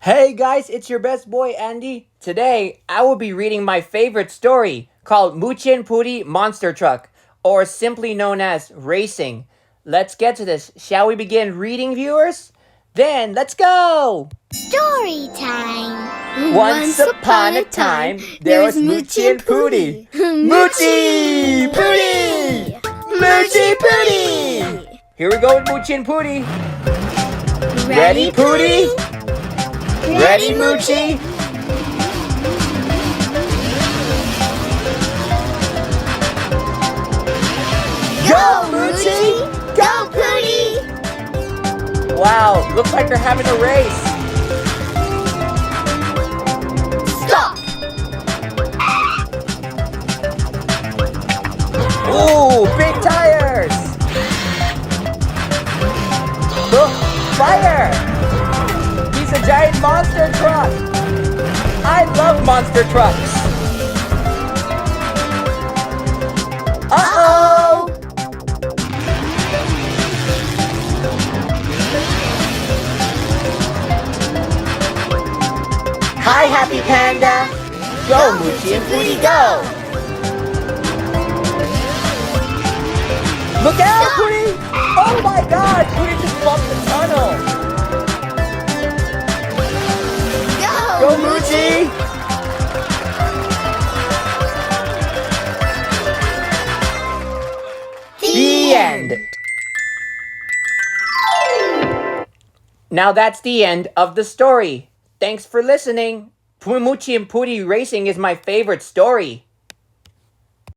Hey guys, it's your best boy Andy. Today, I will be reading my favorite story called Moochy and Pooty Monster Truck, or simply known as Racing. Let's get to this. Shall we begin reading, viewers? Then, let's go! Story time! Once upon a time, there was Moochy and Pooty. Moochy! Pooty! Moochy! Pooty! Here we go with Moochy and Pooty. Ready, Pooty? Ready, Moochy? Go, Moochy! Go, Pooty! Wow, looks like they're having a race. Stop! Ooh, big tires! Look, fire! He's a giant monster truck! I love monster trucks! Uh-oh! Hi, Happy Panda! Go, Moochy and Pooty, go! Look out, Pooty! Oh my god, Pooty just bumped the tunnel! Go, Moochy! The end! Now that's the end of the story. Thanks for listening. Moochy and Pooty Racing is my favorite story.